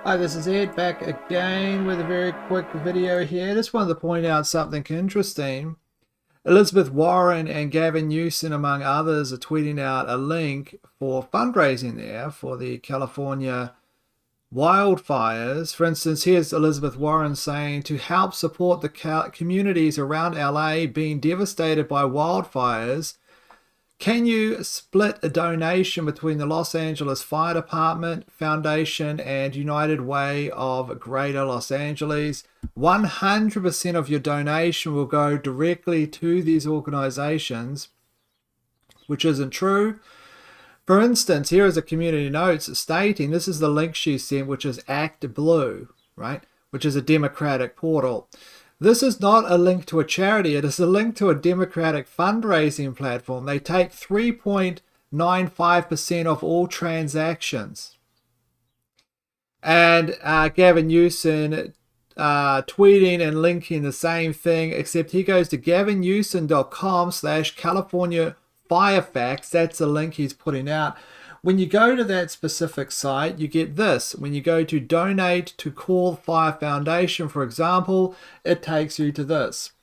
Hi, this is Ed back again with a very quick video here. Just wanted to point out something interesting. Elizabeth Warren and Gavin Newsom, among others, are tweeting out a link for fundraising there for the California wildfires. For instance, here's Elizabeth Warren saying to help support the communities around LA being devastated by wildfires. Can you split a donation between the Los Angeles Fire Department Foundation and United Way of Greater Los Angeles? 100% of your donation will go directly to these organizations, which isn't true. For instance, here is a community notes stating, this is the link she sent, which is Act Blue, right? Which is a Democratic portal. This is not a link to a charity. It is a link to a Democratic fundraising platform. They take 3.95% of all transactions. And Gavin Newsom tweeting and linking the same thing, except he goes to gavinnewsom.com/California Firefacts. That's the link he's putting out. When you go to that specific site, you get this. When you go to donate to Call Fire Foundation, for example, it takes you to this.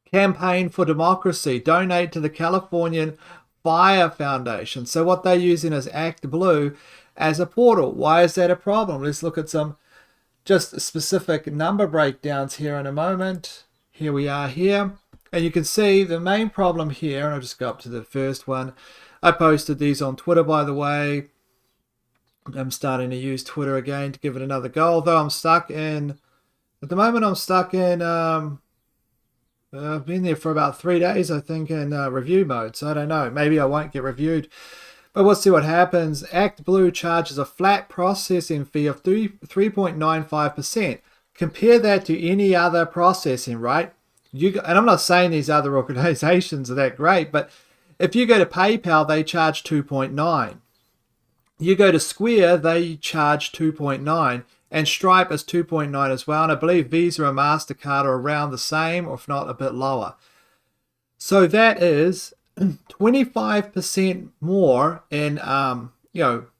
Campaign for Democracy, donate to the Californian Fire Foundation. So what they're using is Act Blue as a portal. Why is that a problem? Let's look at some just specific number breakdowns here in a moment. Here we are here. And you can see the main problem here, and I'll just go up to the first one. I posted these on Twitter, by the way. I'm starting to use Twitter again to give it another go. Although at the moment I'm stuck in, I've been there for about 3 days, I think, in review mode. So I don't know, maybe I won't get reviewed. But we'll see what happens. Act Blue charges a flat processing fee of 3.95%. Compare that to any other processing, right? And I'm not saying these other organizations are that great, but if you go to PayPal, they charge 2.9. You go to Square, they charge 2.9. And Stripe is 2.9 as well. And I believe Visa and MasterCard are around the same, or if not, a bit lower. So that is 25% more in, 1 out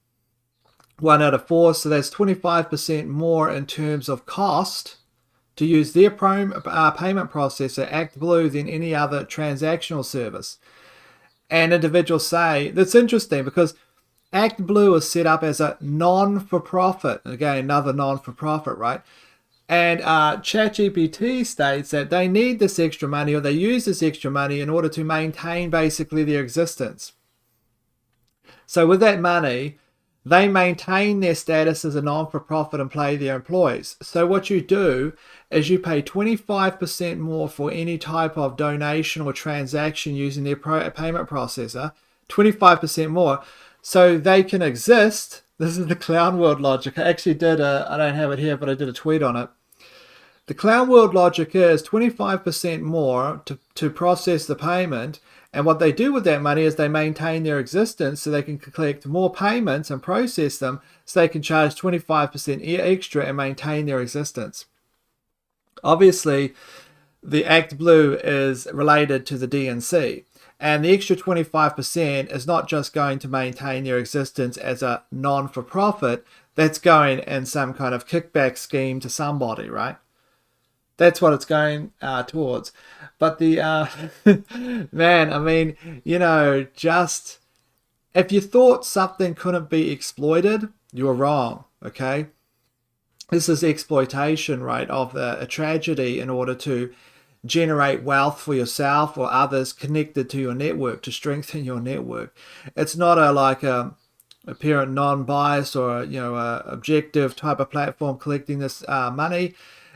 of 4. So that's 25% more in terms of cost to use their payment processor, Act Blue, than any other transactional service. And individuals say, that's interesting because Act Blue is set up as a non-for-profit. Again, another non-for-profit, right? And ChatGPT states that they need this extra money, or they use this extra money in order to maintain basically their existence. So with that money, they maintain their status as a non-for-profit and pay their employees. So what you do is you pay 25% more for any type of donation or transaction using their payment processor, 25% more, so they can exist. This is the Clown World logic. I actually did I don't have it here, but I did a tweet on it. The Clown World logic is 25% more to process the payment. And what they do with that money is they maintain their existence so they can collect more payments and process them so they can charge 25% extra and maintain their existence. Obviously, the Act Blue is related to the DNC. And the extra 25% is not just going to maintain their existence as a non-for-profit. That's going in some kind of kickback scheme to somebody, right? That's what it's going towards. But the, man, I mean, just if you thought something couldn't be exploited, you're wrong, okay? This is exploitation, right, of a tragedy in order to generate wealth for yourself or others connected to your network to strengthen your network. It's not a apparent non-bias or objective type of platform collecting this money.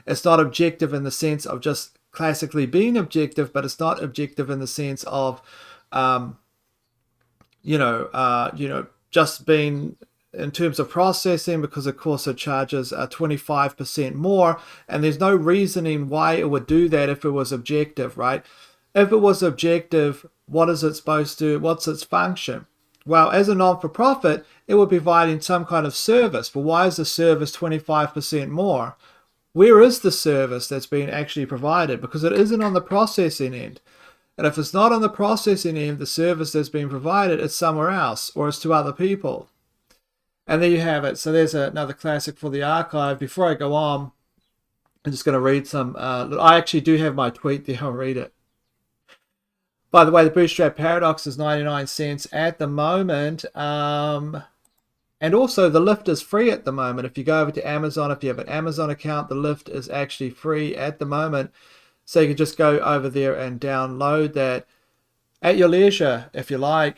It's not objective in the sense of just classically being objective, but it's not objective in the sense of, just being in terms of processing, because of course it charges 25% more, and there's no reasoning why it would do that if it was objective, right? If it was objective, what's its function? Well, as a non-for-profit, it would be providing some kind of service. But why is the service 25% more? Where is the service that's being actually provided? Because it isn't on the processing end. And if it's not on the processing end, the service that's being provided, it's somewhere else, or it's to other people. And there you have it. So there's another classic for the archive. Before I go on, I'm just going to read some. I actually do have my tweet there. I'll read it. By the way, the bootstrap paradox is 99 cents at the moment. And also the lift is free at the moment. If you go over to Amazon, if you have an Amazon account, the lift is actually free at the moment. So you can just go over there and download that at your leisure, if you like.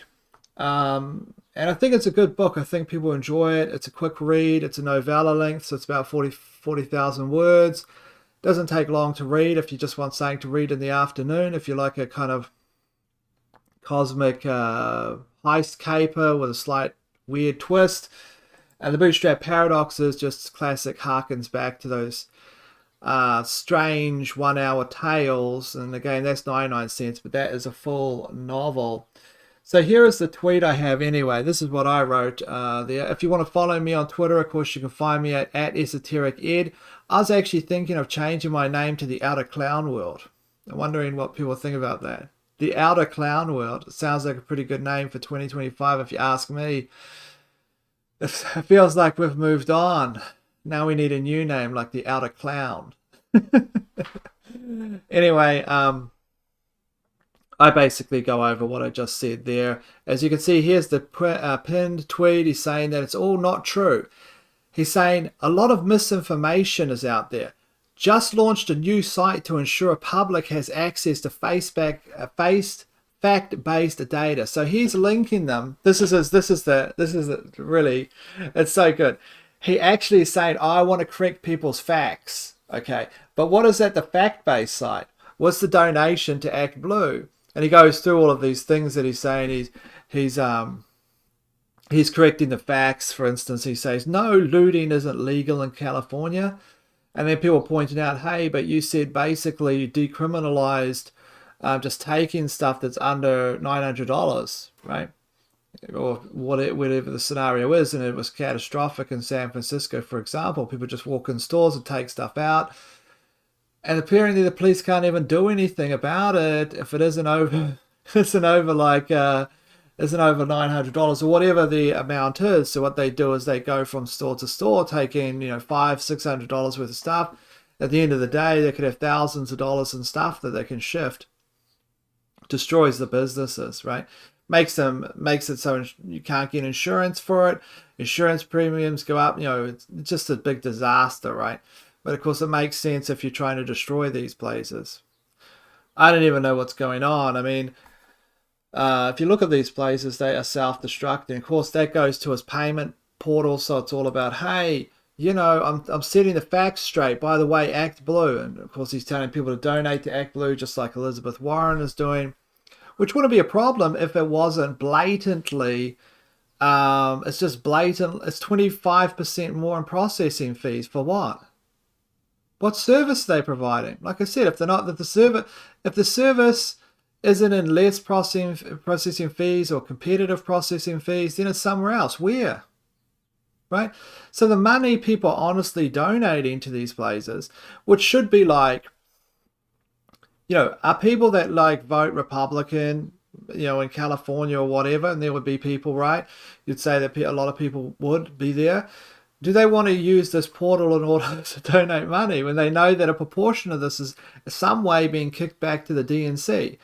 And I think it's a good book. I think people enjoy it. It's a quick read. It's a novella length, so it's about 40,000 words. Doesn't take long to read if you just want something to read in the afternoon. If you like a kind of cosmic heist caper with a slight weird twist. And the bootstrap paradox is just classic, harkens back to those strange 1 hour tales. And again, that's 99 cents, but that is a full novel. So here is the tweet I have anyway. This is what I wrote there. If you want to follow me on Twitter, of course, you can find me at EsotericEd. I was actually thinking of changing my name to the Outer Clown World. I'm wondering what people think about that. The Outer Clown World. It sounds like a pretty good name for 2025 if you ask me. It feels like we've moved on. Now we need a new name like the Outer Clown. Anyway, I basically go over what I just said there. As you can see, here's the pinned tweet. He's saying that it's all not true. He's saying a lot of misinformation is out there. Just launched a new site to ensure public has access to fact-based data. So he's linking them. This is really, it's so good. He actually is saying, I want to correct people's facts. Okay, but what is at the fact-based site? What's the donation to Act Blue? And he goes through all of these things that he's saying. He's correcting the facts. For instance, he says, no, looting isn't legal in California. And then people pointing out, hey, but you said basically you decriminalized just taking stuff that's under $900, right? Or whatever the scenario is. And it was catastrophic in San Francisco, for example. People just walk in stores and take stuff out. And apparently the police can't even do anything about it if it isn't over $900 or whatever the amount is. So what they do is they go from store to store, taking $500-$600 worth of stuff. At the end of the day, they could have thousands of dollars in stuff that they can shift. Destroys the businesses, right? Makes it so you can't get insurance for it. Insurance premiums go up. It's just a big disaster, right? But of course, it makes sense if you're trying to destroy these places. I don't even know what's going on. I mean, if you look at these places, they are self-destructing. Of course, that goes to his payment portal. So it's all about, hey, I'm setting the facts straight. By the way, Act Blue. And of course, he's telling people to donate to Act Blue, just like Elizabeth Warren is doing, which wouldn't be a problem if it wasn't blatantly. It's just blatant. It's 25% more in processing fees for what? What service are they providing? Like I said, if the service isn't in less processing fees or competitive processing fees, then it's somewhere else. Where? Right? So the money people are honestly donating to these places, which should be like, are people that like vote Republican, in California or whatever, and there would be people, right? You'd say that a lot of people would be there. Do they want to use this portal in order to donate money when they know that a proportion of this is some way being kicked back to the DNC?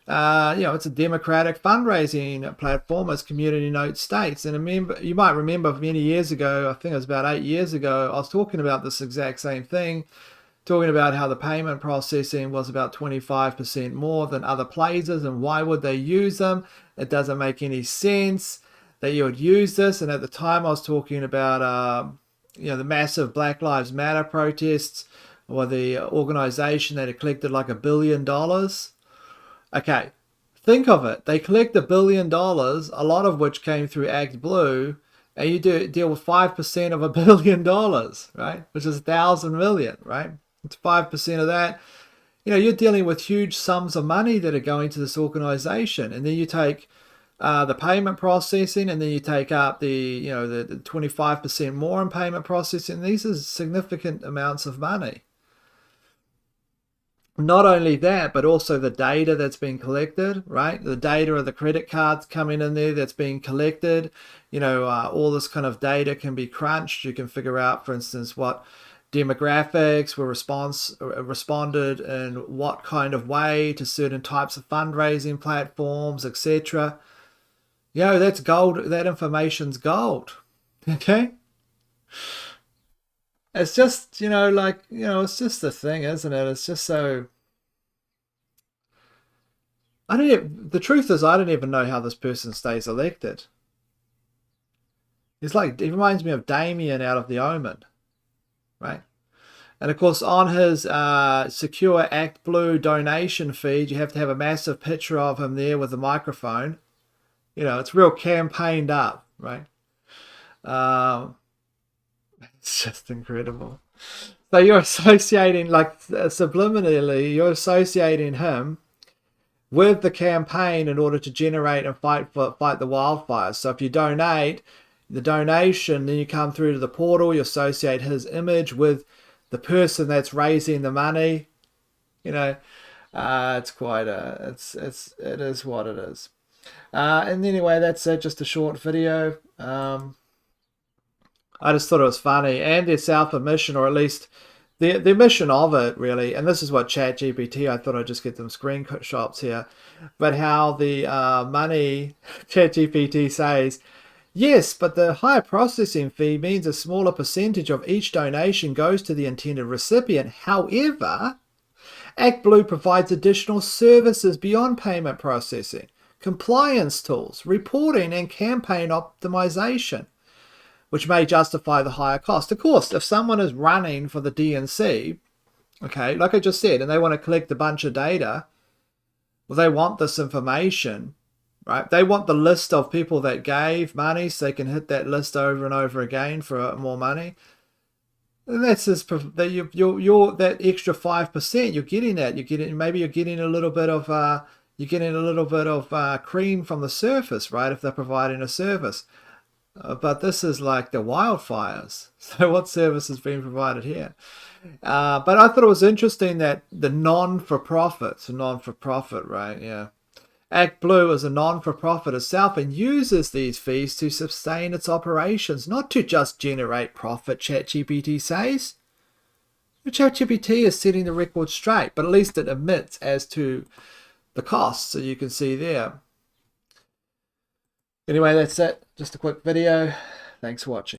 It's a democratic fundraising platform, as Community Note states. And you might remember many years ago, I think it was about 8 years ago, I was talking about this exact same thing, talking about how the payment processing was about 25% more than other places, and why would they use them? It doesn't make any sense that you would use this. And at the time I was talking about the massive Black Lives Matter protests, or the organization that had collected like $1 billion. Okay, think of it. They collect $1 billion, a lot of which came through Act Blue, and you deal with 5% of $1 billion, right? Which is 1,000 million, right? It's 5% of that. You're dealing with huge sums of money that are going to this organization, and then you take the payment processing, and then you take up the 25% more in payment processing. These are significant amounts of money. Not only that, but also the data that's been collected, right? The data of the credit cards coming in there that's being collected. All this kind of data can be crunched. You can figure out, for instance, what demographics were responded in what kind of way to certain types of fundraising platforms, etc. That's gold. That information's gold. Okay? It's just, it's just the thing, isn't it? It's just so... The truth is, I don't even know how this person stays elected. It's like, it reminds me of Damien out of The Omen, right? And of course, on his secure Act Blue donation feed, you have to have a massive picture of him there with a microphone. It's real campaigned up, right? It's just incredible. So you're associating, like subliminally, you're associating him with the campaign in order to generate and fight the wildfires. So if you donate, the donation, then you come through to the portal, you associate his image with the person that's raising the money. It's quite it is what it is. And anyway, that's it. Just a short video. I just thought it was funny, and their self-admission, or at least the admission of it, really. And this is what ChatGPT, I thought I'd just get them screenshots here, but how the money, ChatGPT says, yes, but the higher processing fee means a smaller percentage of each donation goes to the intended recipient. However, ActBlue provides additional services beyond payment processing, compliance tools, reporting, and campaign optimization, which may justify the higher cost. Of course, if someone is running for the DNC, okay, like I just said, and they want to collect a bunch of data, well, they want this information, right? They want the list of people that gave money so they can hit that list over and over again for more money. And that's just that you're that extra 5%. You're getting that. Maybe you're getting a little bit of cream from the surface, right? If they're providing a service. But this is like the wildfires. So what service is being provided here? But I thought it was interesting that the non-for-profit, right? Yeah. ActBlue is a non-for-profit itself and uses these fees to sustain its operations, not to just generate profit, ChatGPT says. ChatGPT is setting the record straight, but at least it admits as to the costs, so you can see there. Anyway, that's it. Just a quick video. Thanks for watching.